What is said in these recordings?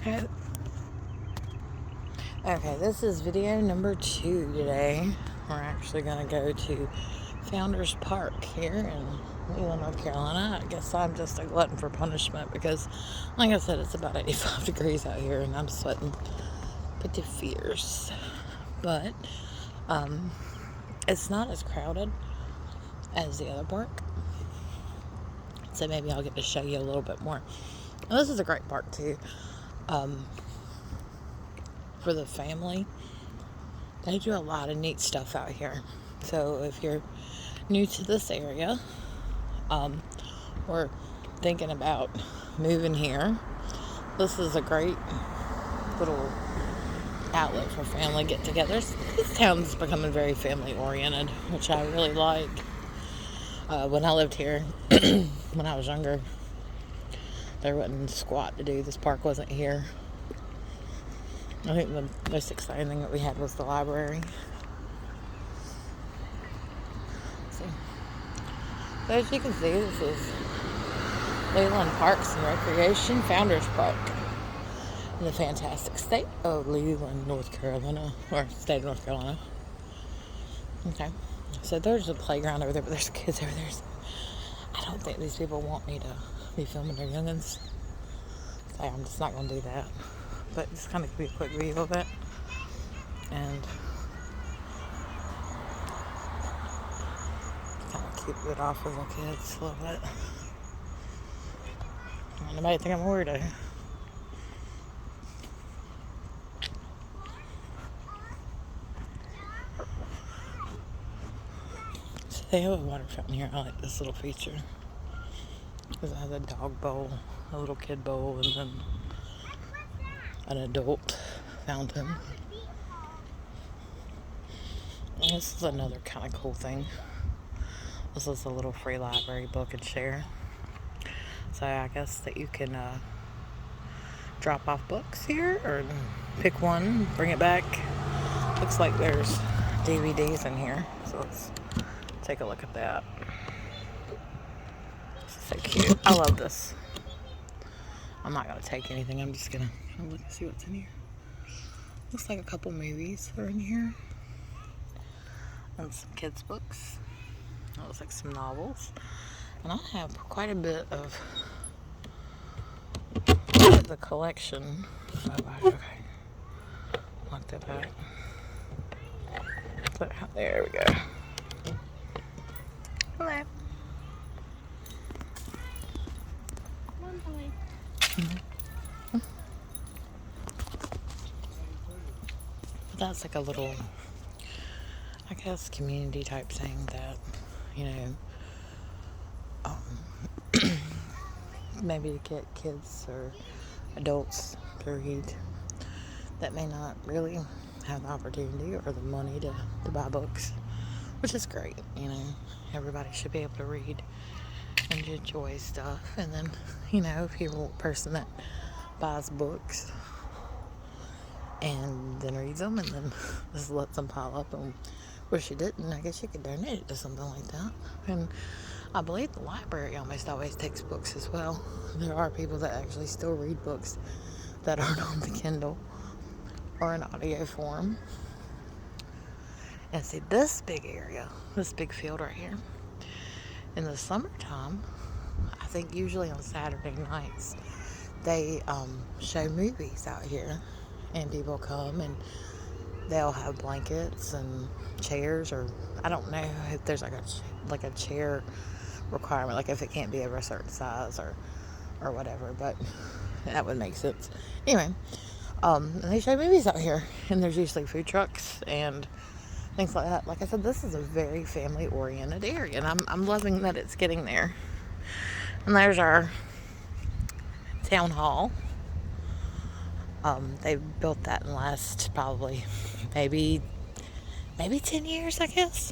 Okay. Okay, this is video number 2 today. We're actually going to go to Founder Park here in Leland, North Carolina. I guess I'm just a glutton for punishment because, like I said, it's about 85 degrees out here and I'm sweating pretty fierce. But it's not as crowded as the other park. So maybe I'll get to show you a little bit more. And this is a great park too. For the family, they do a lot of neat stuff out here. So if you're new to this area, or thinking about moving here, this is a great little outlet for family get-togethers. This town's becoming very family-oriented, which I really like. When I lived here, when I was younger, there wasn't squat to do. This park wasn't here. I think the most exciting thing that we had was the library. So as you can see, this is Leland Parks and Recreation Founders Park in the fantastic state of Leland, North Carolina, or state of North Carolina. Okay, so there's a playground over there, but there's kids over there. So I don't think these people want me to be filming their youngins. So I'm just not going to do that. But just kind of give you a quick view of it. And kind of keep it off of the kids a little bit. I don't know, nobody think I'm a weirdo. So they have a water fountain here. I like this little feature. Because it has a dog bowl, a little kid bowl, and then an adult fountain. And this is another kind of cool thing. This is a little free library book and share. So I guess that you can drop off books here or pick one, bring it back. Looks like there's DVDs in here. So let's take a look at that. So cute. I love this. I'm not going to take anything. I'm just going to look and see what's in here. Looks like a couple movies are in here. And some kids' books. It looks like some novels. And I have quite a bit of the collection. Oh, okay. Lock that back. There we go. Hello. That's like a little, I guess, community type thing that, you know, maybe to get kids or adults to read that may not really have the opportunity or the money to buy books, which is great. You know, everybody should be able to read and enjoy stuff. And then, you know, if you're a person that buys books and then reads them and then just lets them pile up and wish you didn't, I guess you could donate it to something like that. And I believe the library almost always takes books as well. There are people that actually still read books that aren't on the Kindle or in audio form. And see, this big area, this big field right here, in the summertime, I think usually on Saturday nights, they show movies out here. And people come and they'll have blankets and chairs, or I don't know if there's like a chair requirement, like if it can't be over a certain size or whatever, but that would make sense. Anyway, and they show movies out here, and there's usually food trucks and things like that. Like I said, this is a very family-oriented area, and I'm loving that it's getting there. And there's our town hall. They built that in the last probably maybe 10 years, I guess.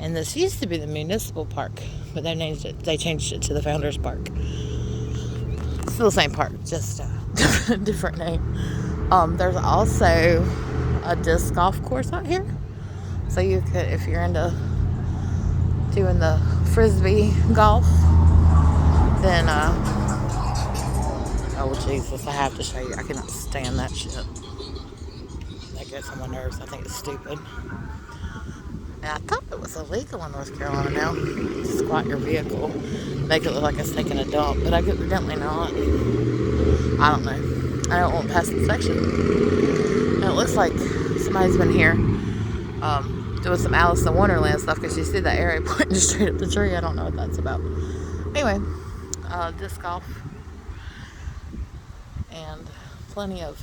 And this used to be the municipal park, but they changed it to the Founders Park. Still the same park, just a different name. There's also a disc golf course out here. So you could, if you're into doing the frisbee golf, then Oh, Jesus, I have to show you. I cannot stand that shit. That gets on my nerves. I think it's stupid. And I thought it was illegal in North Carolina now to squat your vehicle, make it look like it's taking a dump, but evidently not. I don't know. I don't want past inspection. And it looks like somebody's been here doing some Alice in Wonderland stuff, because you see that area pointing straight at the tree. I don't know what that's about. Anyway, disc golf and plenty of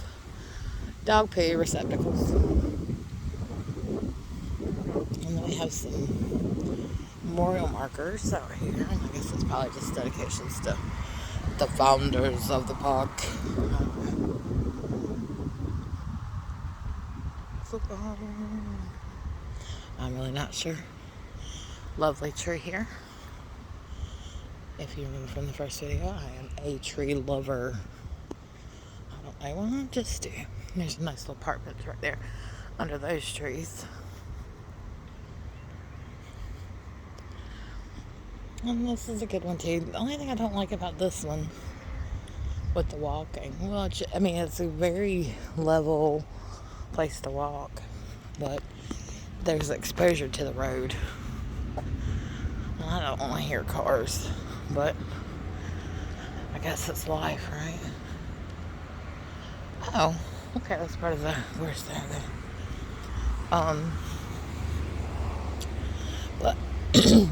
dog poo receptacles. And then we have some memorial markers out here. I guess it's probably just dedications to the founders of the park. I'm really not sure. Lovely tree here. If you remember from the first video, I am a tree lover. I don't know what I just do. There's a nice little apartment right there under those trees. And this is a good one too. The only thing I don't like about this one with the walking, well, it's a very level place to walk, but there's exposure to the road. And I don't want to hear cars, but I guess it's life, right? Oh, okay, that's part of the worst thing there. But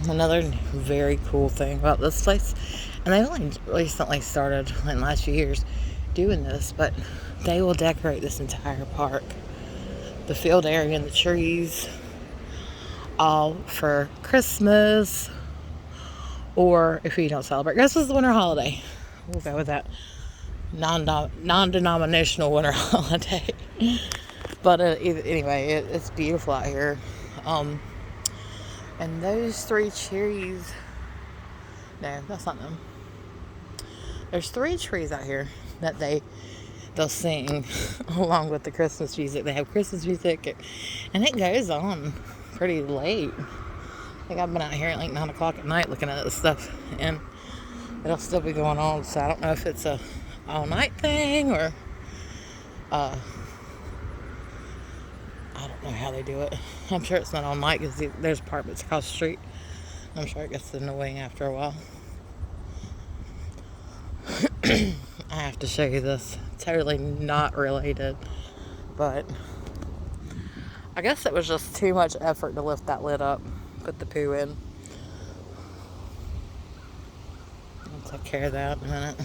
another very cool thing about this place, and they only recently started in the last few years doing this, but they will decorate this entire park, the field area and the trees, all for Christmas, or if you don't celebrate Christmas, the winter holiday. We'll go with that. Non-denominational winter holiday. But anyway, it's beautiful out here. And those 3 trees, no, that's not them. There's 3 trees out here that they'll sing along with the Christmas music. They have Christmas music, and it goes on pretty late. I think I've been out here at like 9 o'clock at night looking at this stuff, and it'll still be going on. So I don't know if it's a all night thing, or I don't know how they do it. I'm sure it's not all night, because there's apartments across the street. I'm sure it gets annoying after a while. I have to show you this. Totally not related, but I guess it was just too much effort to lift that lid up, put the poo in. I'll take care of that in a minute.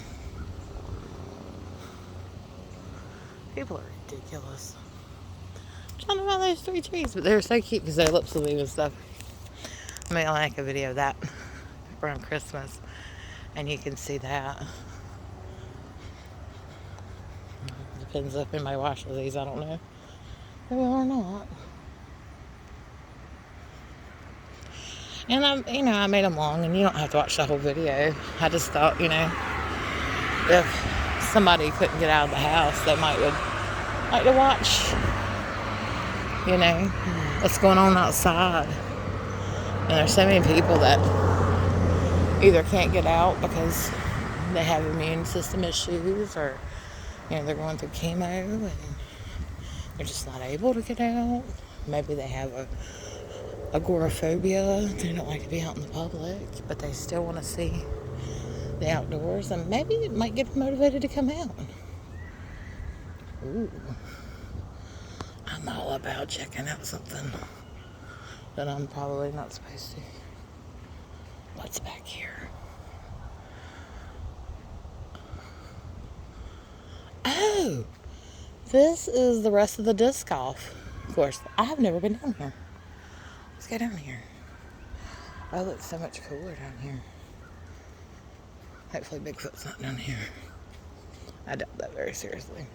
People are ridiculous. I don't know about those 3 trees, but they're so cute because their lips will move and stuff. I mean, I'll make a video of that around Christmas, and you can see that. Depends if anybody watches these, I don't know. Maybe or not. And I made them long, and you don't have to watch the whole video. I just thought, if somebody couldn't get out of the house, they might would like to watch, what's going on outside. And there's so many people that either can't get out because they have immune system issues, or they're going through chemo and they're just not able to get out. Maybe they have agoraphobia. They don't like to be out in the public, but they still want to see the outdoors, and maybe it might get them motivated to come out. Ooh. I'm all about checking out something that I'm probably not supposed to. What's back here? Oh, this is the rest of the disc golf course. I have never been down here. Let's go down here. Oh, it looks so much cooler down here. Hopefully Bigfoot's not down here. I doubt that very seriously.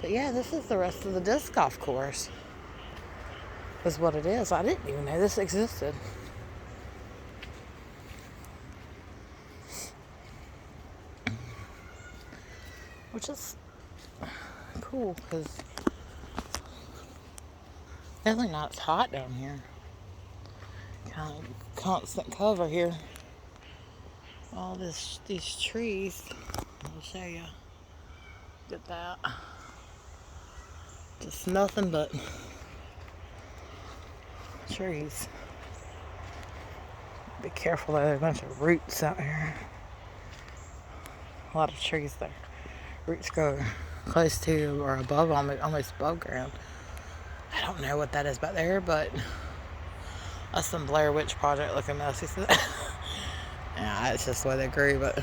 But yeah, this is the rest of the disc golf course. Is what it is. I didn't even know this existed. Which is cool, because definitely not as hot down here. Kind of constant cover here. All these trees. I'll show you. Get that. Just nothing but trees. Be careful, there's a bunch of roots out here. A lot of trees there. Roots go close to or above, almost above ground. I don't know what that is back there, but that's some Blair Witch Project looking mess. You see that? Yeah, it's just the way they grew, but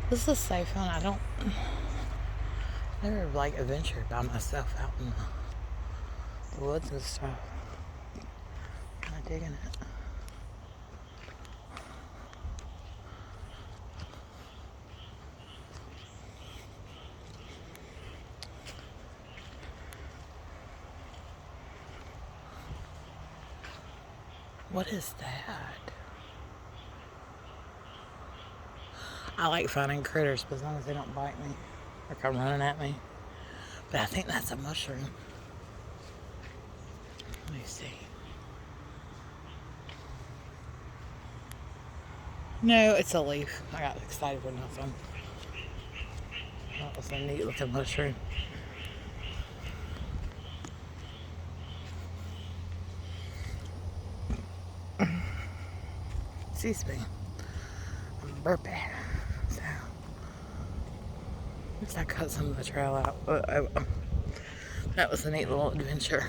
this is so fun. I never like adventured by myself out in the woods and stuff. Kind of digging it. What is that? I like finding critters, but as long as they don't bite me or come running at me. But I think that's a mushroom. Let me see. No, it's a leaf. I got excited with nothing. That was a neat looking mushroom. Excuse me. I'm burping. So, looks like I cut some of the trail out. But that was a neat little adventure.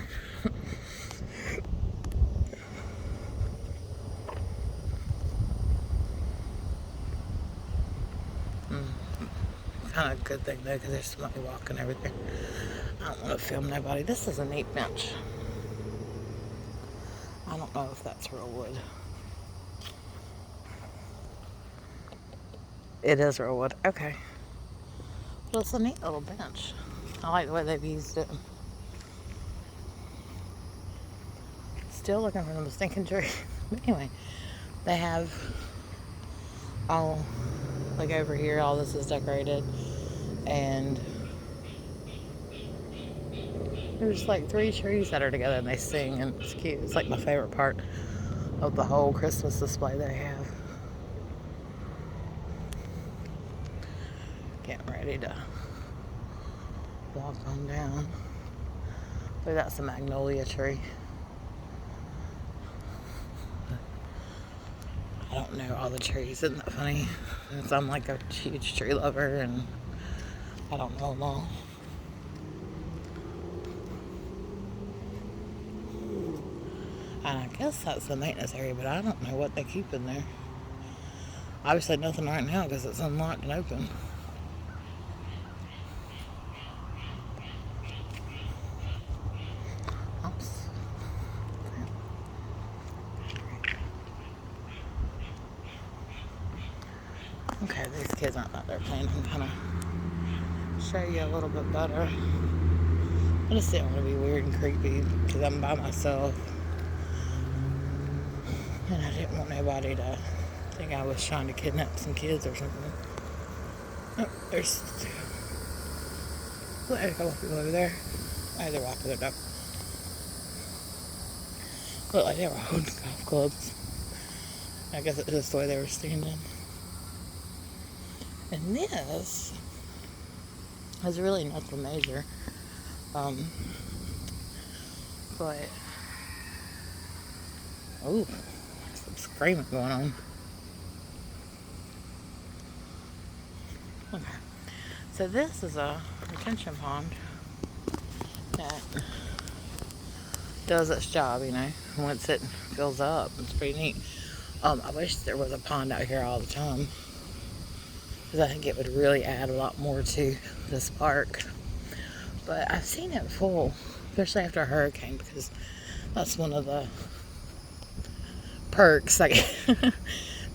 Kind of a good thing though, because there's somebody walking over there. I don't want to film nobody. This is a neat bench. I don't know if that's real wood. It is real wood. Okay. Well, it's a neat little bench. I like the way they've used it. Still looking for the stinking tree. But anyway, they have all, like over here, all this is decorated. And there's like 3 trees that are together and they sing, and it's cute. It's like my favorite part of the whole Christmas display they have. Getting ready to walk on down. Look, that's a magnolia tree. I don't know all the trees. Isn't that funny? I'm like a huge tree lover and I don't know them all. And I guess that's the maintenance area, but I don't know what they keep in there. Obviously nothing right now because it's unlocked and open. Oops. Okay, these kids aren't out there playing. I'm kind of show you a little bit better. I just didn't want to be weird and creepy because I'm by myself. And I didn't want nobody to think I was trying to kidnap some kids or something. Oh, there's a couple people over there. Oh, they're walking their dog. Looked like they were holding golf clubs. I guess it's just the way they were standing. And this is really nothing major. But oh, some screaming going on. Okay. So this is a retention pond that does its job, you know, once it fills up. It's pretty neat. I wish there was a pond out here all the time, because I think it would really add a lot more to this park. But I've seen it full, especially after a hurricane, because that's one of the perks, like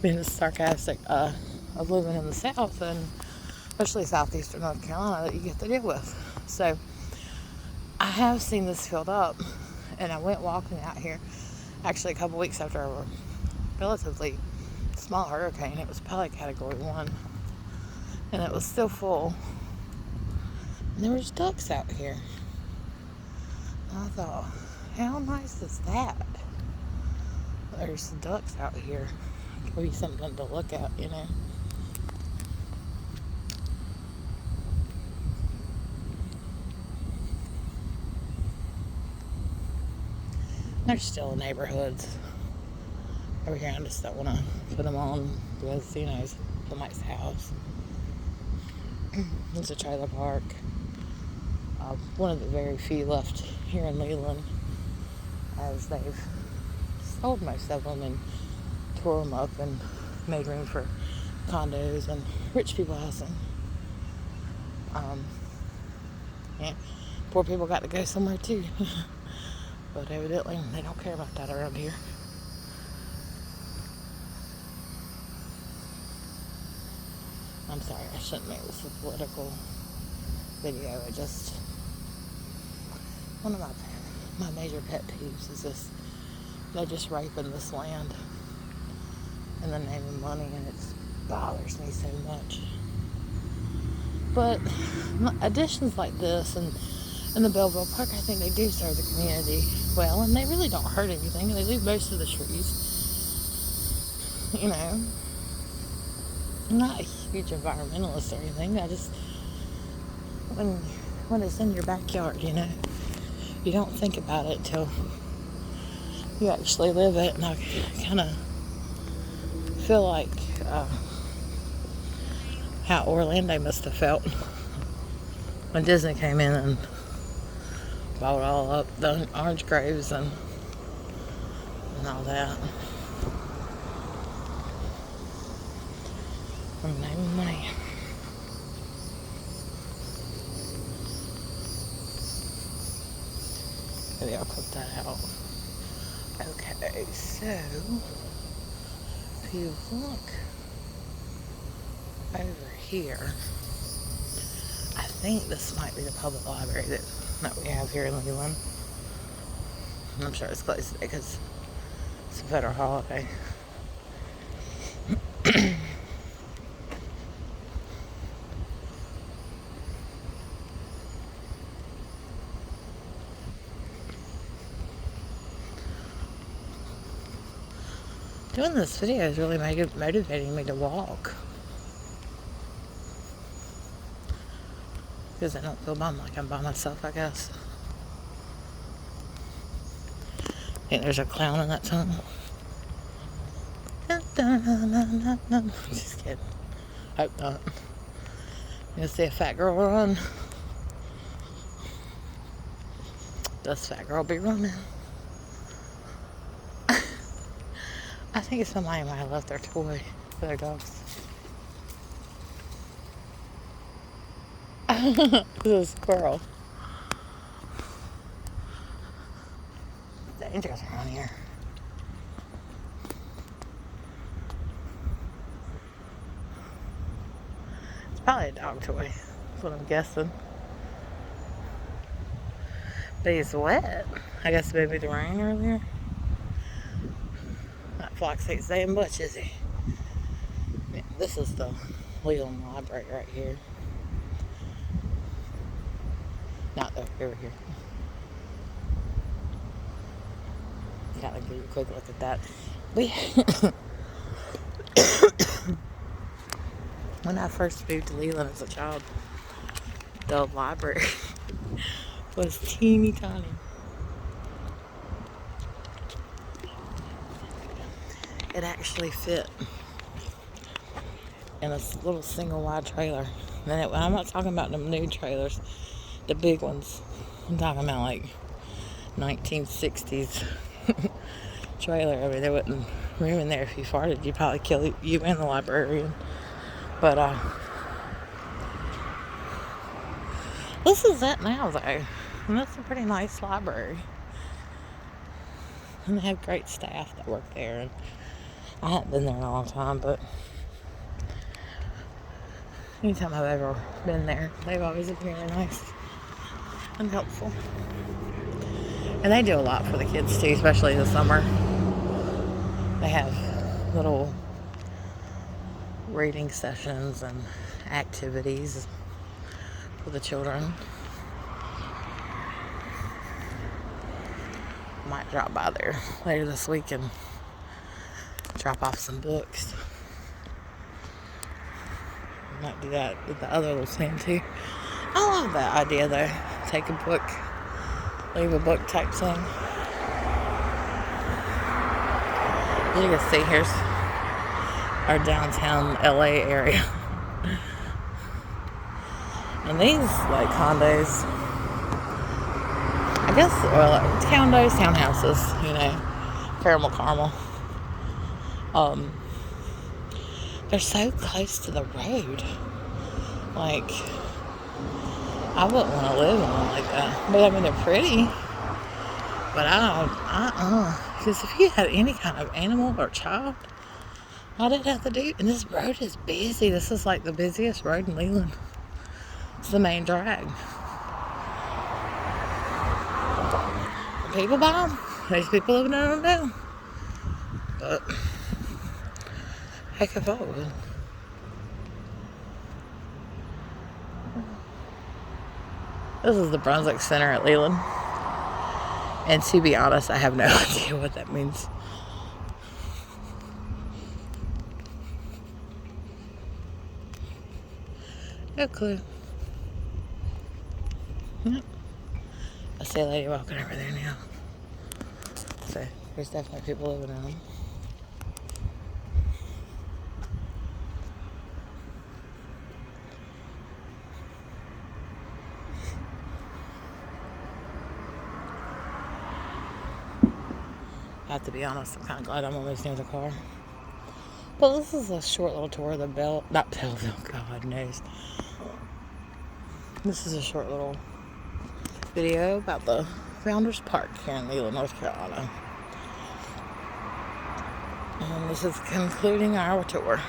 being sarcastic, of living in the South, and especially southeastern North Carolina, that you get to deal with. So I have seen this filled up, and I went walking out here actually a couple weeks after a relatively small hurricane. It was probably category 1, and it was still full. And there was ducks out here. And I thought, how nice is that? There's ducks out here. It'll be something to look at, you know. There's still neighborhoods over here. I just don't want to put them on because, you know, it's somebody's house. There's a trailer park. One of the very few left here in Leland, as they've sold most of them and tore them up and made room for condos and rich people housing. Yeah, poor people got to go somewhere too. But evidently they don't care about that around here. I'm sorry, I shouldn't make this a political video. It just, one of my major pet peeves is this: they're just raping this land in the name of money, and it bothers me so much. But additions like this and the Belleville Park, I think they do serve the community well, and they really don't hurt anything. They leave most of the trees. You know, I'm not a huge environmentalist or anything. I just, when it's in your backyard, you know, you don't think about it till you actually live it. And I kind of feel like how Orlando must have felt when Disney came in and bought all up the orange groves and all that. From the name of money. Maybe I'll clip that out. Okay, so if you look over here, I think this might be the public library that we have here in Leland. I'm sure it's closed today because it's a federal holiday. Doing this video is really motivating me to walk. Because I don't feel bummed like I'm by myself, I guess. I think there's a clown in that song. Just kidding. Hope not. You gonna see a fat girl run? This fat girl be running. I think it's somebody might have left their toy for their dogs. This is a squirrel. It's dangerous around here. It's probably a dog toy. That's what I'm guessing. But he's wet. I guess maybe the rain earlier. That Fox ain't staying much, is he? Yeah, this is the Leland Library right here. Not over here. Gotta give you a quick look at that. When I first moved to Leland as a child, the library was teeny tiny. It actually fit in a little single wide trailer. And I'm not talking about the new trailers, the big ones. I'm talking about like 1960s trailer. I mean, there wasn't room in there. If you farted, you'd probably kill you and the librarian. But this is it now, though. And that's a pretty nice library. And they have great staff that work there. And I haven't been there in a long time, but anytime I've ever been there, they've always been very nice and helpful. And they do a lot for the kids too, especially in the summer. They have little reading sessions and activities for the children. Might drop by there later this week and drop off some books. Might do that with the other little stand too. I love that idea though. Take a book, leave a book type thing. As you can see, here's our downtown LA area. And these like condos, I guess, well, condos, townhouses, you know, caramel. They're so close to the road. Like, I wouldn't want to live in one like that. But I mean, they're pretty. But because if you had any kind of animal or child, all they'd have to do, and this road is busy. This is like the busiest road in Leland. It's the main drag. People buy them. There's people living in them now. But heck if I would. This is the Brunswick Center at Leland. And to be honest, I have no idea what that means. No clue. Yep. I see a lady walking over there now. So there's definitely people living in them. I have to be honest, I'm kind of glad I'm almost near the car. Well, this is a short little tour of the not Belleville, God knows. This is a short little video about the Founder Park here in Leland, North Carolina. And this is concluding our tour.